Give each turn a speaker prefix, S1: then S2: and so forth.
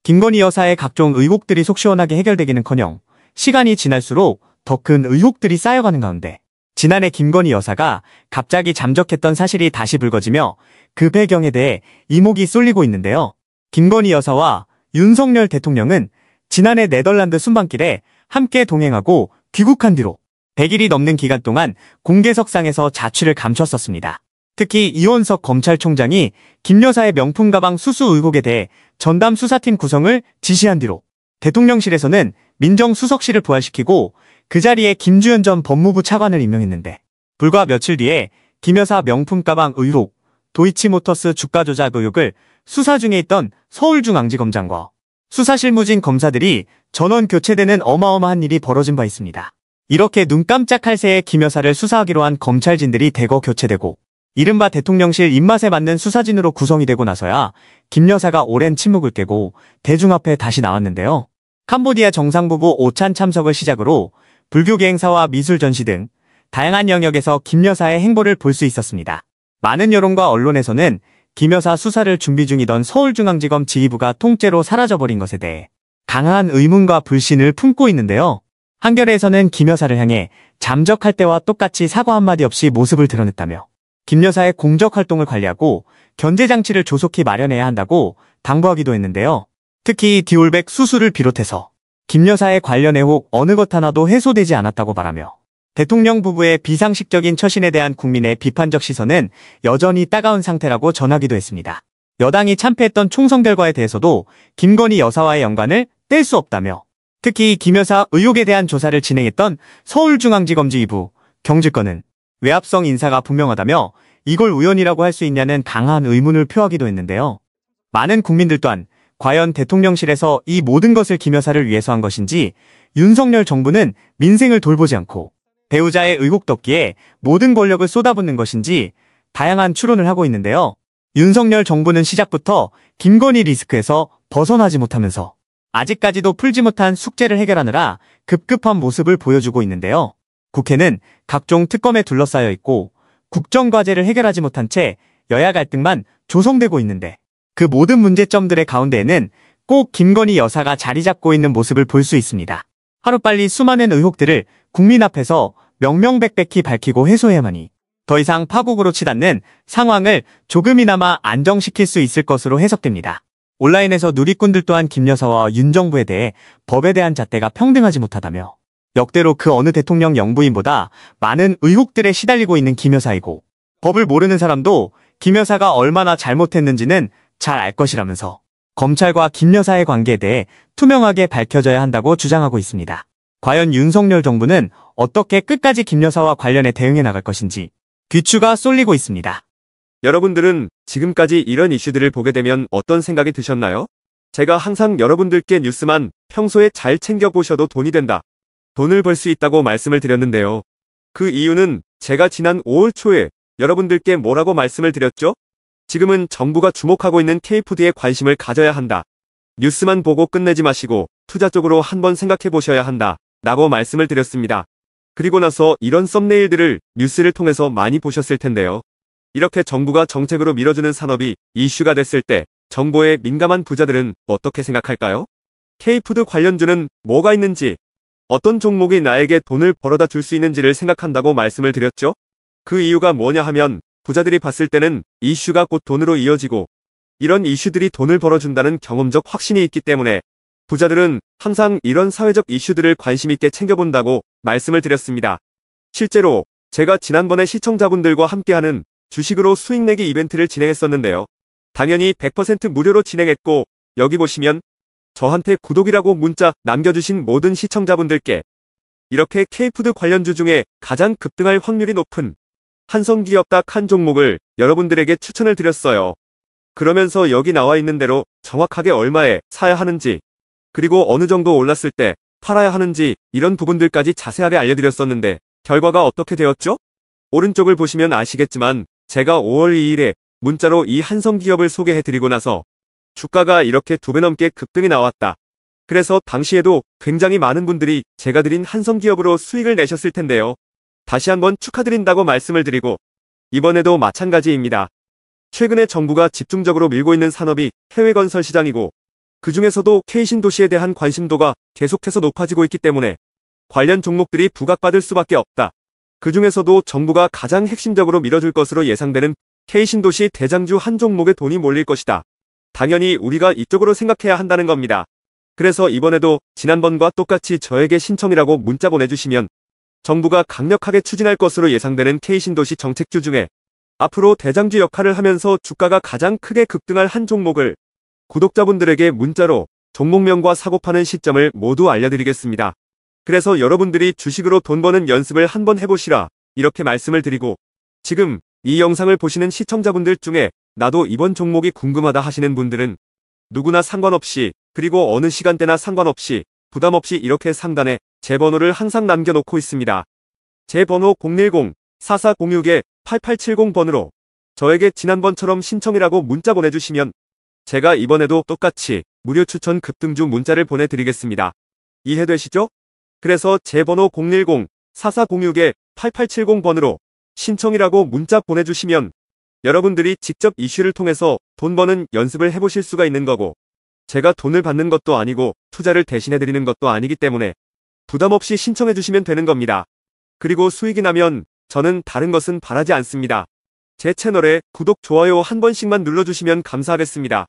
S1: 김건희 여사의 각종 의혹들이 속 시원하게 해결되기는커녕 시간이 지날수록 더 큰 의혹들이 쌓여가는 가운데 지난해 김건희 여사가 갑자기 잠적했던 사실이 다시 불거지며 그 배경에 대해 이목이 쏠리고 있는데요. 김건희 여사와 윤석열 대통령은 지난해 네덜란드 순방길에 함께 동행하고 귀국한 뒤로 100일이 넘는 기간 동안 공개석상에서 자취를 감췄었습니다. 특히 이원석 검찰총장이 김 여사의 명품 가방 수수 의혹에 대해 전담 수사팀 구성을 지시한 뒤로 대통령실에서는 민정수석실을 부활시키고 그 자리에 김주현 전 법무부 차관을 임명했는데 불과 며칠 뒤에 김 여사 명품 가방 의혹, 도이치모터스 주가 조작 의혹을 수사 중에 있던 서울중앙지검장과 수사실무진 검사들이 전원 교체되는 어마어마한 일이 벌어진 바 있습니다. 이렇게 눈 깜짝할 새에 김 여사를 수사하기로 한 검찰진들이 대거 교체되고 이른바 대통령실 입맛에 맞는 수사진으로 구성이 되고 나서야 김 여사가 오랜 침묵을 깨고 대중 앞에 다시 나왔는데요. 캄보디아 정상부부 오찬 참석을 시작으로 불교계 행사와 미술 전시 등 다양한 영역에서 김 여사의 행보를 볼 수 있었습니다. 많은 여론과 언론에서는 김 여사 수사를 준비 중이던 서울중앙지검 지휘부가 통째로 사라져버린 것에 대해 강한 의문과 불신을 품고 있는데요. 한겨레에서는 김 여사를 향해 잠적할 때와 똑같이 사과 한마디 없이 모습을 드러냈다며 김 여사의 공적 활동을 관리하고 견제장치를 조속히 마련해야 한다고 당부하기도 했는데요. 특히 디올백 수수를 비롯해서 김 여사의 관련 의혹 어느 것 하나도 해소되지 않았다고 말하며 대통령 부부의 비상식적인 처신에 대한 국민의 비판적 시선은 여전히 따가운 상태라고 전하기도 했습니다. 여당이 참패했던 총선 결과에 대해서도 김건희 여사와의 연관을 뗄 수 없다며 특히 김 여사 의혹에 대한 조사를 진행했던 서울중앙지검 지휘부 경질권은 외압성 인사가 분명하다며 이걸 우연이라고 할 수 있냐는 강한 의문을 표하기도 했는데요. 많은 국민들 또한 과연 대통령실에서 이 모든 것을 김 여사를 위해서 한 것인지 윤석열 정부는 민생을 돌보지 않고 배우자의 의혹 덮기에 모든 권력을 쏟아붓는 것인지 다양한 추론을 하고 있는데요. 윤석열 정부는 시작부터 김건희 리스크에서 벗어나지 못하면서 아직까지도 풀지 못한 숙제를 해결하느라 급급한 모습을 보여주고 있는데요. 국회는 각종 특검에 둘러싸여 있고 국정과제를 해결하지 못한 채 여야 갈등만 조성되고 있는데 그 모든 문제점들의 가운데에는 꼭 김건희 여사가 자리 잡고 있는 모습을 볼 수 있습니다. 하루빨리 수많은 의혹들을 국민 앞에서 명명백백히 밝히고 해소해야만이 더 이상 파국으로 치닫는 상황을 조금이나마 안정시킬 수 있을 것으로 해석됩니다. 온라인에서 누리꾼들 또한 김 여사와 윤 정부에 대해 법에 대한 잣대가 평등하지 못하다며 역대로 그 어느 대통령 영부인보다 많은 의혹들에 시달리고 있는 김 여사이고 법을 모르는 사람도 김 여사가 얼마나 잘못했는지는 잘 알 것이라면서 검찰과 김 여사의 관계에 대해 투명하게 밝혀져야 한다고 주장하고 있습니다. 과연 윤석열 정부는 어떻게 끝까지 김 여사와 관련해 대응해 나갈 것인지 귀추가 쏠리고 있습니다.
S2: 여러분들은 지금까지 이런 이슈들을 보게 되면 어떤 생각이 드셨나요? 제가 항상 여러분들께 뉴스만 평소에 잘 챙겨보셔도 돈이 된다, 돈을 벌 수 있다고 말씀을 드렸는데요. 그 이유는 제가 지난 5월 초에 여러분들께 뭐라고 말씀을 드렸죠? 지금은 정부가 주목하고 있는 K푸드에 관심을 가져야 한다. 뉴스만 보고 끝내지 마시고 투자 쪽으로 한번 생각해 보셔야 한다 라고 말씀을 드렸습니다. 그리고 나서 이런 썸네일들을 뉴스를 통해서 많이 보셨을 텐데요. 이렇게 정부가 정책으로 밀어주는 산업이 이슈가 됐을 때 정보에 민감한 부자들은 어떻게 생각할까요? K푸드 관련주는 뭐가 있는지, 어떤 종목이 나에게 돈을 벌어다 줄 수 있는지를 생각한다고 말씀을 드렸죠? 그 이유가 뭐냐 하면 부자들이 봤을 때는 이슈가 곧 돈으로 이어지고 이런 이슈들이 돈을 벌어준다는 경험적 확신이 있기 때문에 부자들은 항상 이런 사회적 이슈들을 관심 있게 챙겨본다고 말씀을 드렸습니다. 실제로 제가 지난번에 시청자분들과 함께하는 주식으로 수익 내기 이벤트를 진행했었는데요. 당연히 100% 무료로 진행했고 여기 보시면 저한테 구독이라고 문자 남겨주신 모든 시청자분들께 이렇게 K푸드 관련주 중에 가장 급등할 확률이 높은 한성기업 딱 한 종목을 여러분들에게 추천을 드렸어요. 그러면서 여기 나와 있는 대로 정확하게 얼마에 사야 하는지, 그리고 어느 정도 올랐을 때 팔아야 하는지 이런 부분들까지 자세하게 알려드렸었는데 결과가 어떻게 되었죠? 오른쪽을 보시면 아시겠지만 제가 5월 2일에 문자로 이 한성기업을 소개해드리고 나서 주가가 이렇게 2배 넘게 급등이 나왔다. 그래서 당시에도 굉장히 많은 분들이 제가 드린 한성기업으로 수익을 내셨을 텐데요. 다시 한번 축하드린다고 말씀을 드리고 이번에도 마찬가지입니다. 최근에 정부가 집중적으로 밀고 있는 산업이 해외 건설 시장이고 그 중에서도 K신도시에 대한 관심도가 계속해서 높아지고 있기 때문에 관련 종목들이 부각받을 수밖에 없다. 그 중에서도 정부가 가장 핵심적으로 밀어줄 것으로 예상되는 K신도시 대장주 한 종목에 돈이 몰릴 것이다. 당연히 우리가 이쪽으로 생각해야 한다는 겁니다. 그래서 이번에도 지난번과 똑같이 저에게 신청이라고 문자 보내주시면 정부가 강력하게 추진할 것으로 예상되는 K신도시 정책주 중에 앞으로 대장주 역할을 하면서 주가가 가장 크게 급등할 한 종목을 구독자분들에게 문자로 종목명과 사고 파는 시점을 모두 알려드리겠습니다. 그래서 여러분들이 주식으로 돈 버는 연습을 한번 해보시라 이렇게 말씀을 드리고, 지금 이 영상을 보시는 시청자분들 중에 나도 이번 종목이 궁금하다 하시는 분들은 누구나 상관없이, 그리고 어느 시간대나 상관없이 부담없이 이렇게 상단에 제 번호를 항상 남겨놓고 있습니다. 제 번호 010-4406-8870번으로 저에게 지난번처럼 신청이라고 문자 보내주시면 제가 이번에도 똑같이 무료 추천 급등주 문자를 보내드리겠습니다. 이해되시죠? 그래서 제 번호 010-4406-8870번으로 신청이라고 문자 보내주시면 여러분들이 직접 이슈를 통해서 돈 버는 연습을 해보실 수가 있는 거고, 제가 돈을 받는 것도 아니고 투자를 대신해드리는 것도 아니기 때문에 부담없이 신청해주시면 되는 겁니다. 그리고 수익이 나면 저는 다른 것은 바라지 않습니다. 제 채널에 구독, 좋아요 한 번씩만 눌러주시면 감사하겠습니다.